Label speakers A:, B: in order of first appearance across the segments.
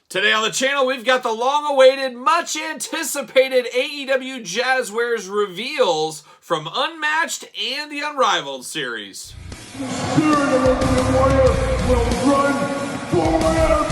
A: Today on the channel, we've got the long-awaited, much-anticipated AEW Jazzwares reveals from Unmatched and the Unrivaled series.
B: The spirit of Ultimate Warrior will run forever!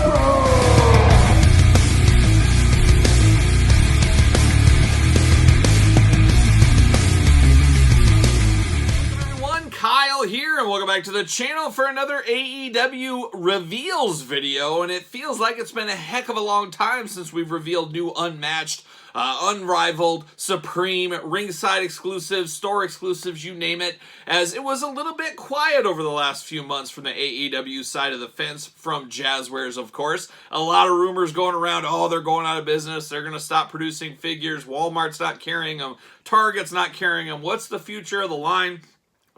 A: Kyle here, and welcome back to the channel for another AEW reveals video. And it feels like it's been a heck of a long time since we've revealed new Unmatched, Unrivaled, Supreme, ringside exclusives, store exclusives, you name it, as it was a little bit quiet over the last few months from the AEW side of the fence, from Jazzwares, of course. A lot of rumors going around, oh, they're going out of business, they're going to stop producing figures, Walmart's not carrying them, Target's not carrying them, what's the future of the line?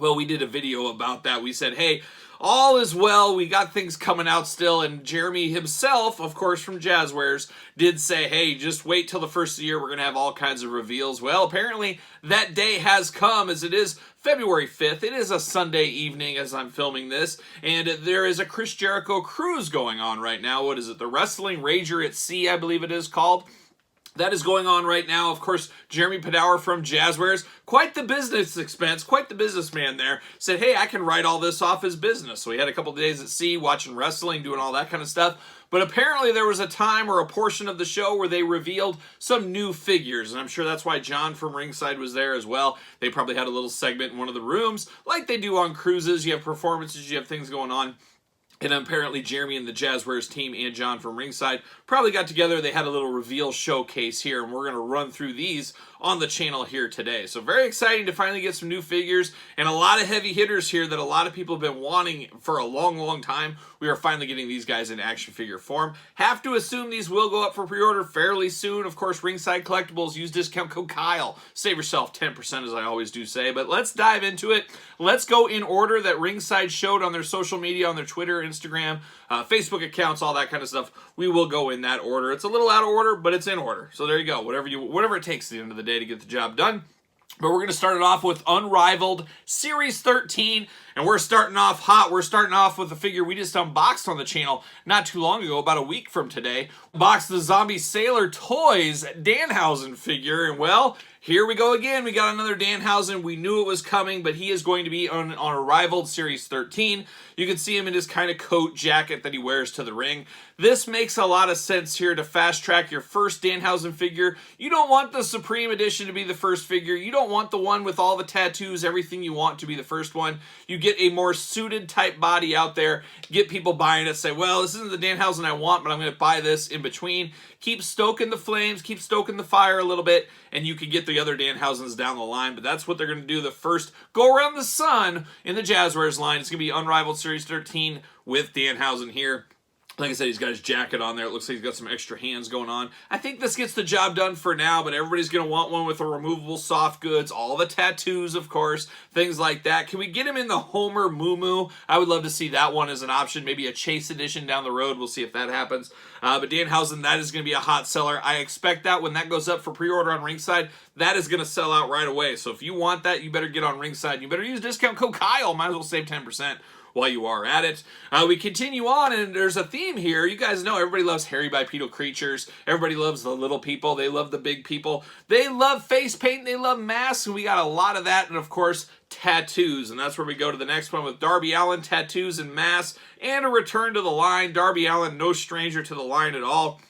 A: Well, we did a video about that. We said, hey, all is well. We got things coming out still. And Jeremy himself, of course, from Jazzwares, did say, hey, just wait till the first of the year. We're going to have all kinds of reveals. Well, apparently that day has come, as it is February 5th. It is a Sunday evening as I'm filming this. And there is a Chris Jericho cruise going on right now. What is it? The Wrestling Rager at Sea, I believe it is called. That is going on right now. Of course, Jeremy Padawer from Jazzwares, quite the business expense, quite the businessman there, said, hey, I can write all this off as business. So he had a couple of days at sea watching wrestling, doing all that kind of stuff. But apparently there was a time or a portion of the show where they revealed some new figures. And I'm sure that's why John from Ringside was there as well. They probably had a little segment in one of the rooms, like they do on cruises. You have performances, you have things going on. And apparently Jeremy and the Jazzwares team and John from Ringside probably got together. They had a little reveal showcase here, and we're going to run through these on the channel here today. So very exciting to finally get some new figures and a lot of heavy hitters here that a lot of people have been wanting for a long, long time. We are finally getting these guys in action figure form. Have to assume these will go up for pre-order fairly soon. Of course, Ringside Collectibles, use discount code Kyle. Save yourself 10%, as I always do say. But let's dive into it. Let's go in order that Ringside showed on their social media, on their Twitter, Instagram, Facebook accounts, all that kind of stuff. We will go in that order. It's a little out of order, but it's in order. So there you go. Whatever it takes at the end of the day to get the job done. But we're going to start it off with Unrivaled Series 13, and we're starting off hot. We're starting off with a figure we just unboxed on the channel not too long ago, about a week from today. Boxed the Zombie Sailor Toys Danhausen figure, and well, here we go again. We got another Danhausen. We knew it was coming, but he is going to be on Unrivaled Series 13. You can see him in his kind of coat jacket that he wears to the ring. This makes a lot of sense here to fast track your first Danhausen figure. You don't want the Supreme Edition to be the first figure. You don't want the one with all the tattoos, everything you want to be the first one. You get a more suited type body out there. Get people buying it. Say, well, this isn't the Danhausen I want, but I'm going to buy this in between. Keep stoking the flames, keep stoking the fire a little bit, and you can get the other Danhausens down the line. But that's what they're going to do the first go around the sun in the Jazzwares line. It's going to be Unrivaled Series 13 with Danhausen here. Like I said, he's got his jacket on there. It looks like he's got some extra hands going on. I think this gets the job done for now, but everybody's going to want one with the removable soft goods, all the tattoos, of course, things like that. Can we get him in the Homer Moo? I would love to see that one as an option. Maybe a Chase edition down the road. We'll see if that happens. But Danhausen, that is going to be a hot seller. I expect that when that goes up for pre-order on Ringside, that is going to sell out right away. So if you want that, you better get on Ringside. You better use discount code Kyle. Might as well save 10%. While you are at it. We continue on, and there's a theme here. You guys know everybody loves hairy bipedal creatures. Everybody loves the little people. They love the big people. They love face paint. They love masks, and we got a lot of that, and of course, tattoos. And that's where we go to the next one with Darby Allin, tattoos and masks, and a return to the line. Darby Allin, no stranger to the line at all.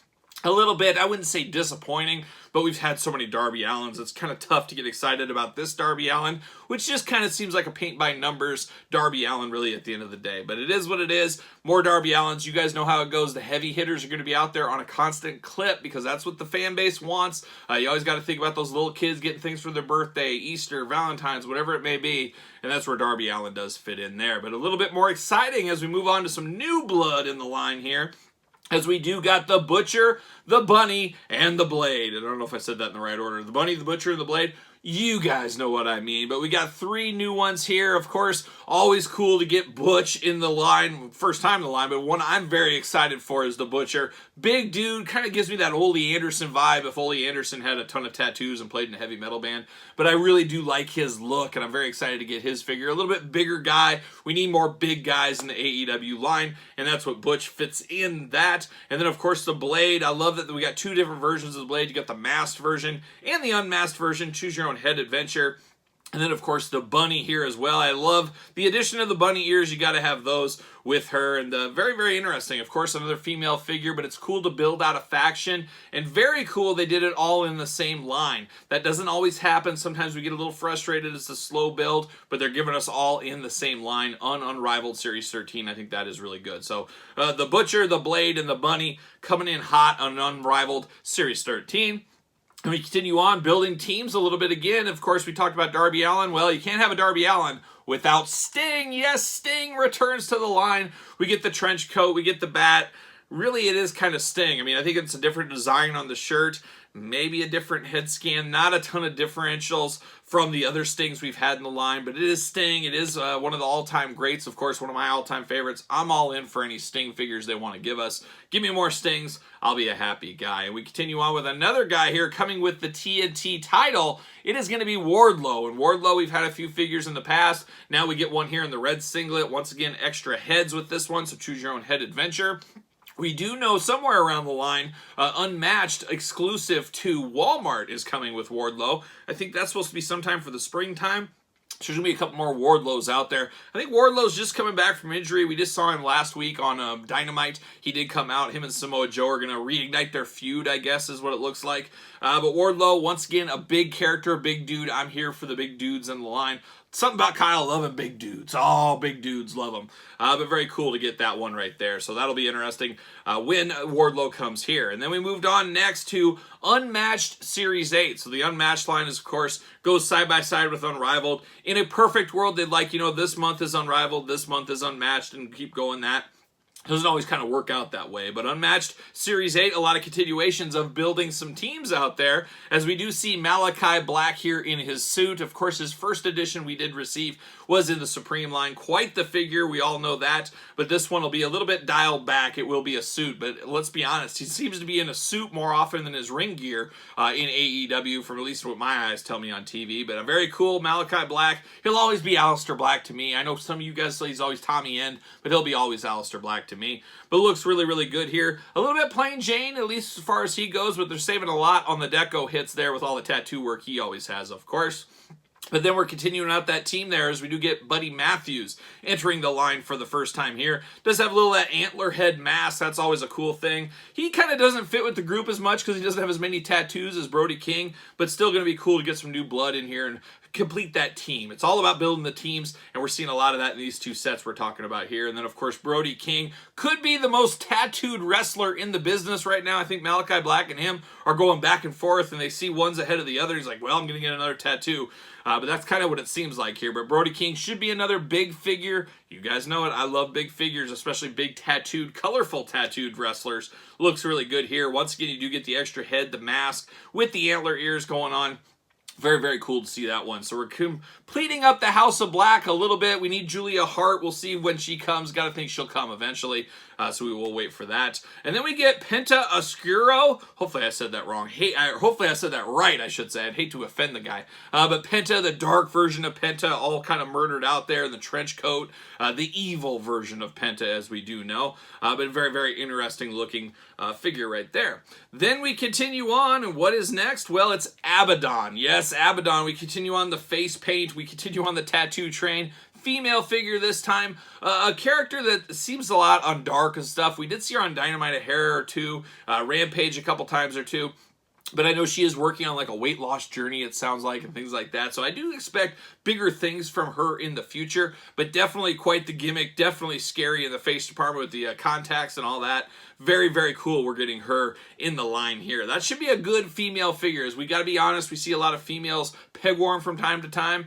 A: A little bit, I wouldn't say disappointing, but we've had so many Darby Allins, it's kind of tough to get excited about this Darby Allin, which just kind of seems like a paint-by-numbers Darby Allin really at the end of the day. But it is what it is. More Darby Allins. You guys know how it goes. The heavy hitters are going to be out there on a constant clip because that's what the fan base wants. You always got to think about those little kids getting things for their birthday, Easter, Valentine's, whatever it may be, and that's where Darby Allin does fit in there. But a little bit more exciting as we move on to some new blood in the line here. As we do got the Butcher, the Bunny, and the Blade. I don't know if I said that in the right order. The Bunny, the Butcher, and the Blade. You guys know what I mean, but we got 3 new ones here. Of course, always cool to get Butch in the line, first time in the line, but one I'm very excited for is the Butcher. Big dude, kind of gives me that Ole Anderson vibe if Ole Anderson had a ton of tattoos and played in a heavy metal band, but I really do like his look, and I'm very excited to get his figure. A little bit bigger guy. We need more big guys in the AEW line, and that's what Butch fits in that. And then, of course, the Blade. I love that we got 2 different versions of the Blade. You got the masked version and the unmasked version. Choose your own head adventure. And then, of course, the bunny here as well. I love the addition of the bunny ears. You got to have those with her. And very, very interesting. Of course, another female figure, but it's cool to build out a faction. And very cool they did it all in the same line. That doesn't always happen. Sometimes we get a little frustrated. It's a slow build, but they're giving us all in the same line on Unrivaled Series 13. I think that is really good. So the Butcher, the Blade, and the bunny coming in hot on Unrivaled Series 13. And we continue on building teams a little bit again. Of course, we talked about Darby Allin. Well, you can't have a Darby Allin without Sting. Yes, Sting returns to the line. We get the trench coat. We get the bat. Really, it is kind of Sting. I mean, I think it's a different design on the shirt. Maybe a different head scan. Not a ton of differentials from the other Stings we've had in the line, but it is Sting. It is one of the all-time greats. Of course, one of my all-time favorites. I'm all in for any Sting figures they want to give us. Give me more Stings. I'll be a happy guy. And we continue on with another guy here coming with the TNT title. It is going to be Wardlow. And Wardlow, we've had a few figures in the past. Now we get one here in the red singlet. Once again, extra heads with this one, so choose your own head adventure. We do know somewhere around the line, Unmatched exclusive to Walmart is coming with Wardlow. I think that's supposed to be sometime for the springtime. So there's going to be a couple more Wardlows out there. I think Wardlow's just coming back from injury. We just saw him last week on Dynamite. He did come out. Him and Samoa Joe are going to reignite their feud, I guess, is what it looks like. But Wardlow, once again, a big character, a big dude. I'm here for the big dudes in the line. Something about Kyle loving big dudes. All big dudes love them. But very cool to get that one right there. So that'll be interesting when Wardlow comes here. And then we moved on next to Unmatched Series 8. So the Unmatched line is, of course, goes side by side with Unrivaled. In a perfect world, they'd like, this month is Unrivaled, this month is Unmatched, and keep going that. Doesn't always kind of work out that way, but Unmatched Series 8, a lot of continuations of building some teams out there, as we do see Malachi Black here in his suit. Of course, his first edition we did receive was in the Supreme line. Quite the figure, we all know that, but this one will be a little bit dialed back. It will be a suit, but let's be honest, he seems to be in a suit more often than his ring gear in AEW, from at least what my eyes tell me on TV, but a very cool Malachi Black. He'll always be Aleister Black to me. I know some of you guys say he's always Tommy End, but he'll be always Aleister Black to me. But looks really, really good here. A little bit plain Jane, at least as far as he goes, but they're saving a lot on the deco hits there with all the tattoo work he always has, of course. But then we're continuing out that team there as we do get Buddy Matthews entering the line for the first time here. Does have a little that antler head mask. That's always a cool thing. He kind of doesn't fit with the group as much because he doesn't have as many tattoos as Brody King, but still going to be cool to get some new blood in here and complete that team. It's all about building the teams, and we're seeing a lot of that in these 2 sets we're talking about here. And then, of course, Brody King could be the most tattooed wrestler in the business right now. I think Malachi Black and him are going back and forth, and they see one's ahead of the other. He's like, well, I'm going to get another tattoo. But that's kind of what it seems like here. But Brody King should be another big figure. You guys know it. I love big figures, especially big tattooed, colorful tattooed wrestlers. Looks really good here. Once again, you do get the extra head, the mask, with the antler ears going on. Very, very cool to see that one. So we're completing up the House of Black a little bit. We need Julia Hart. We'll see when she comes. Got to think she'll come eventually. So we will wait for that. And then we get Penta Oscuro. Hopefully I said that wrong. Hopefully I said that right, I should say. I'd hate to offend the guy. But Penta, the dark version of Penta, all kind of murdered out there in the trench coat. The evil version of Penta, as we do know. But very, very interesting looking figure right there. Then we continue on, and what is next? Well, it's Abaddon. Yes, Abaddon. We continue on the face paint. We continue on the tattoo train. Female figure this time. A character that seems a lot on dark and stuff. We did see her on Dynamite a hair or two. Rampage a couple times or two. But I know she is working on like a weight loss journey, it sounds like, and things like that. So I do expect bigger things from her in the future. But definitely quite the gimmick. Definitely scary in the face department with the contacts and all that. Very, very cool we're getting her in the line here. That should be a good female figure. As we got to be honest, we see a lot of females peg-worn from time to time.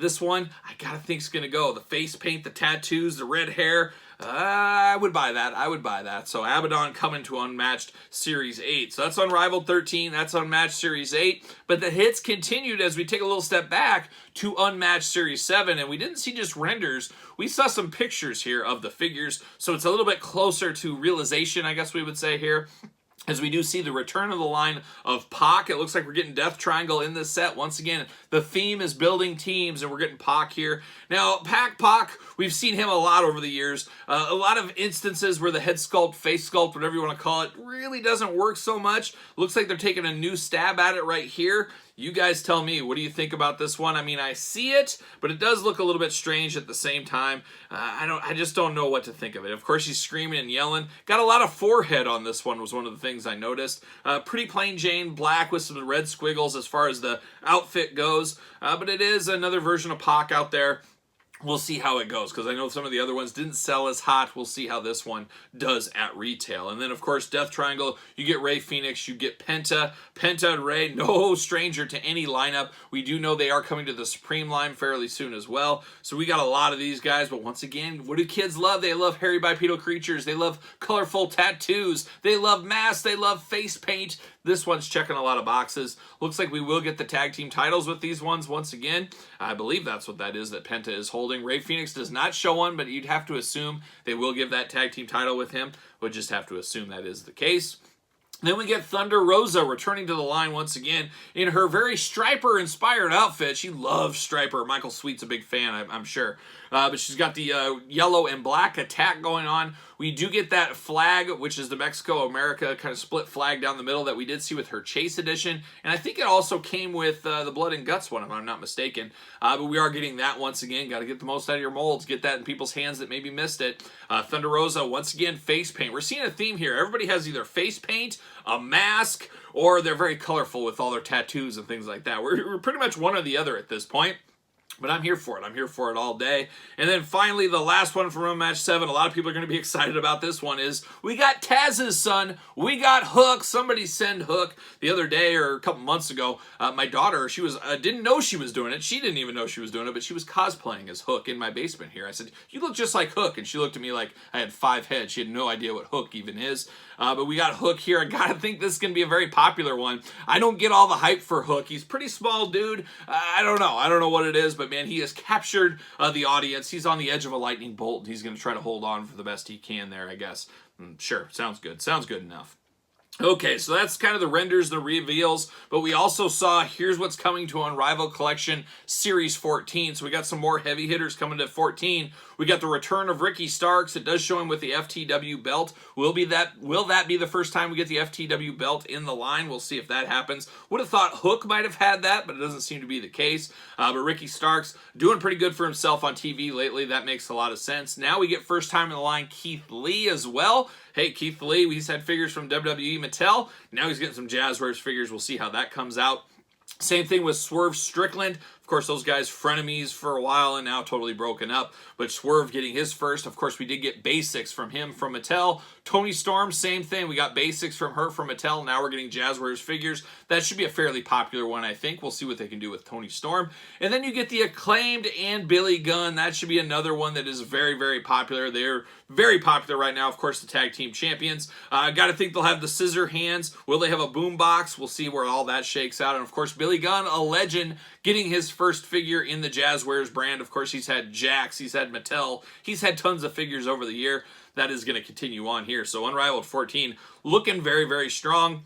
A: This one, I got to think is going to go. The face paint, the tattoos, the red hair. I would buy that. I would buy that. So Abaddon coming to Unmatched Series 8. So that's Unrivaled 13. That's Unmatched Series 8. But the hits continued as we take a little step back to Unmatched Series 7. And we didn't see just renders. We saw some pictures here of the figures. So it's a little bit closer to realization, I guess we would say here. As we do see the return of the line of Pac. It looks like we're getting Death Triangle in this set. Once again, the theme is building teams, and we're getting Pac here. Now, Pac, we've seen him a lot over the years. A lot of instances where the head sculpt, face sculpt, whatever you want to call it, really doesn't work so much. Looks like they're taking a new stab at it right here. You guys tell me, what do you think about this one? I mean, I see it, but it does look a little bit strange at the same time. I just don't know what to think of it. Of course, he's screaming and yelling. Got a lot of forehead on this one was one of the things I noticed. Pretty plain Jane black with some red squiggles as far as the outfit goes. But it is another version of Pac out there. We'll see how it goes, because I know some of the other ones didn't sell as hot. We'll see how this one does at retail. And then, of course, Death Triangle, you get Rey Fenix, you get Penta. Penta and Rey, no stranger to any lineup. We do know they are coming to the Supreme line fairly soon as well. So we got a lot of these guys, but once again, what do kids love? They love hairy bipedal creatures. They love colorful tattoos. They love masks. They love face paint. This one's checking a lot of boxes. Looks like we will get the tag team titles with these ones once again. I believe that's what that is that Penta is holding. Rey Fenix does not show one, but you'd have to assume they will give that tag team title with him. We'll just have to assume that is the case. Then we get Thunder Rosa returning to the line once again in her very Striper-inspired outfit. She loves Striper. Michael Sweet's a big fan, I'm sure. But she's got the yellow and black attack going on. We do get that flag, which is the Mexico-America kind of split flag down the middle that we did see with her Chase edition. And I think it also came with the Blood and Guts one, if I'm not mistaken. But we are getting that once again. Got to get the most out of your molds. Get that in people's hands that maybe missed it. Thunder Rosa, once again, face paint. We're seeing a theme here. Everybody has either face paint, a mask, or they're very colorful with all their tattoos and things like that. We're pretty much one or the other at this point. But I'm here for it. I'm here for it all day. And then finally, the last one from Unmatched 7. A lot of people are going to be excited about this one is we got Taz's son. We got Hook. Somebody send Hook. The other day or a couple months ago, my daughter, she was didn't know she was doing it. She didn't even know she was doing it, but she was cosplaying as Hook in my basement here. I said, you look just like Hook. And she looked at me like I had 5 heads. She had no idea what Hook even is. But we got Hook here. I gotta think this is going to be a very popular one. I don't get all the hype for Hook. He's a pretty small dude. I don't know. I don't know what it is, but man, he has captured the audience. He's on the edge of a lightning bolt, and he's going to try to hold on for the best he can there, I guess. Sure, sounds good. Sounds good enough. Okay, so that's kind of the renders, the reveals, but we also saw here's what's coming to Unrivaled Collection Series 14. So we got some more heavy hitters coming to 14. We got the return of Ricky Starks. It does show him with the FTW belt. Will that be the first time we get the FTW belt in the line? We'll see if that happens. Would have thought Hook might have had that, but it doesn't seem to be the case. But Ricky Starks doing pretty good for himself on TV lately. That makes a lot of sense. Now we get first time in the line Keith Lee as well. Hey, Keith Lee, he's had figures from WWE Mattel. Now he's getting some Jazzwares figures. We'll see how that comes out. Same thing with Swerve Strickland. Of course, those guys frenemies for a while and now totally broken up. But Swerve getting his first. Of course, we did get basics from him from Mattel. Toni Storm, same thing. We got basics from her from Mattel. Now we're getting Jazzwares figures. That should be a fairly popular one, I think. We'll see what they can do with Toni Storm. And then you get the Acclaimed and Billy Gunn. That should be another one that is very, very popular. They're very popular right now. Of course, the tag team champions. Got to think they'll have the scissor hands. Will they have a boom box? We'll see where all that shakes out. And of course, Billy Gunn, a legend, getting his first figure in the Jazzwares brand. Of course, he's had Jax, he's had Mattel, he's had tons of figures over the year. That is going to continue on here. So Unrivaled 14 looking very, very strong.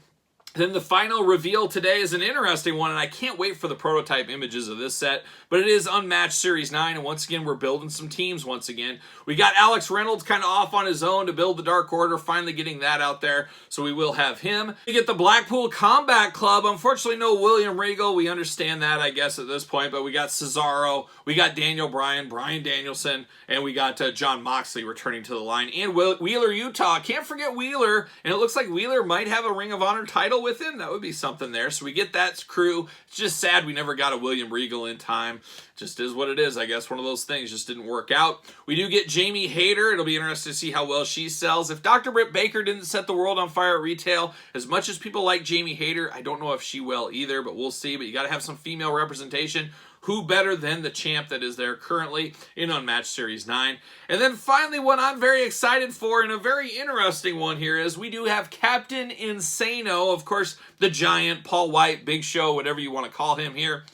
A: Then the final reveal today is an interesting one, and I can't wait for the prototype images of this set, but it is Unmatched Series 9, and once again, we're building some teams once again. We got Alex Reynolds kind of off on his own to build the Dark Order, finally getting that out there, so we will have him. We get the Blackpool Combat Club. Unfortunately, no William Regal. We understand that, I guess, at this point, but we got Cesaro, we got Daniel Bryan, Bryan Danielson, and we got Jon Moxley returning to the line, and Wheeler Utah. Can't forget Wheeler, and it looks like Wheeler might have a Ring of Honor title with him. That would be something there. So we get that crew. It's just sad we never got a William Regal in time. Just is what it is, I guess. One of those things just didn't work out. We do get Jamie Hayter. It'll be interesting to see how well she sells. If Dr. Britt Baker didn't set the world on fire at retail, as much as people like Jamie Hayter, I don't know if she will either, but we'll see. But you got to have some female representation. who better than the champ that is there currently in Unmatched Series 9. And then finally, what I'm very excited for, and a very interesting one here, is we do have Captain Insano, of course, the Giant, Paul White, Big Show, whatever you want to call him here,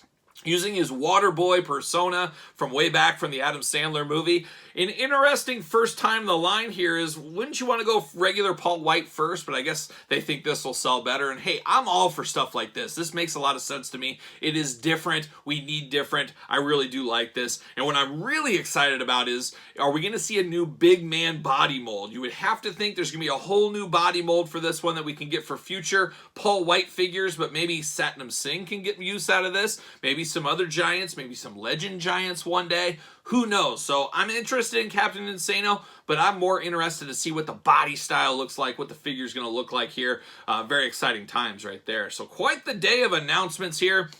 A: using his Waterboy persona from way back from the Adam Sandler movie. An interesting first time in the line here is, wouldn't you want to go regular Paul White first? But I guess they think this will sell better. And hey, I'm all for stuff like this. This makes a lot of sense to me. It is different. We need different. I really do like this. And what I'm really excited about is, are we going to see a new big man body mold? You would have to think there's going to be a whole new body mold for this one that we can get for future Paul White figures, but maybe Satnam Singh can get use out of this. Maybe some other giants, maybe some legend giants one day. Who knows? So I'm interested in Captain Insano, but I'm more interested to see what the body style looks like, what the figure's going to look like here. Very exciting times right there. So quite the day of announcements here.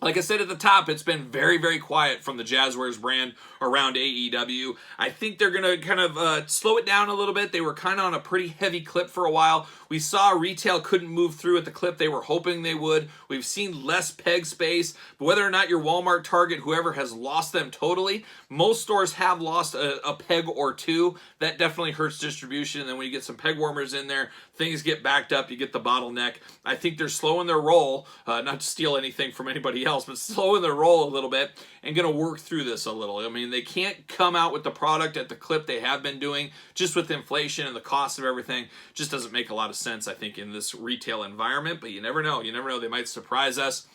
A: Like I said at the top, it's been very, very quiet from the Jazzwares brand around AEW. I think they're going to kind of slow it down a little bit. They were kind of on a pretty heavy clip for a while. We saw retail couldn't move through at the clip they were hoping they would. We've seen less peg space. But whether or not your Walmart, Target, whoever has lost them totally, most stores have lost a peg or two. That definitely hurts distribution. And then when you get some peg warmers in there, things get backed up. You get the bottleneck. I think they're slowing their roll, not to steal anything from anybody else, but slowing their roll a little bit and going to work through this a little. I mean, they can't come out with the product at the clip they have been doing, just with inflation and the cost of everything. Just doesn't make a lot of sense, I think, in this retail environment, but you never know. You never know. They might surprise us.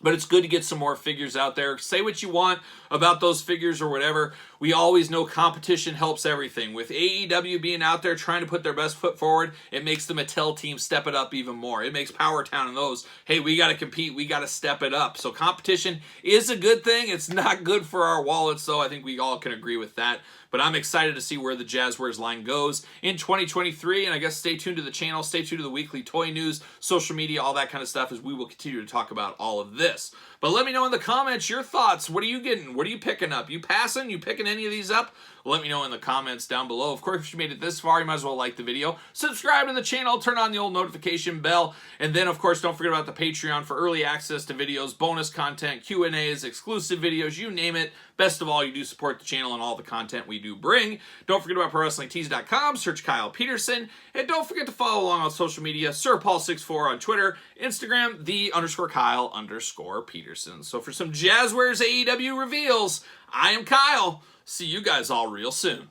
A: But it's good to get some more figures out there. Say what you want about those figures or whatever. We always know competition helps everything. With AEW being out there trying to put their best foot forward, it makes the Mattel team step it up even more. It makes Power Town and those, hey, we got to compete. We got to step it up. So competition is a good thing. It's not good for our wallets, though. I think we all can agree with that. But I'm excited to see where the Jazzwares line goes in 2023. And I guess stay tuned to the channel. Stay tuned to the weekly toy news, social media, all that kind of stuff, as we will continue to talk about all of this. But let me know in the comments your thoughts. What are you getting? What are you picking up? You passing? You picking any of these up? Let me know in the comments down below. Of course, if you made it this far, you might as well like the video. Subscribe to the channel. Turn on the old notification bell. And then, of course, don't forget about the Patreon for early access to videos, bonus content, Q&As, exclusive videos, you name it. Best of all, you do support the channel and all the content we do bring. Don't forget about ProWrestlingTees.com. Search Kyle Peterson. And don't forget to follow along on social media. SirPaul64 on Twitter, Instagram, _Kyle_Peterson. So for some Jazzwares AEW reveals, I am Kyle. See you guys all real soon.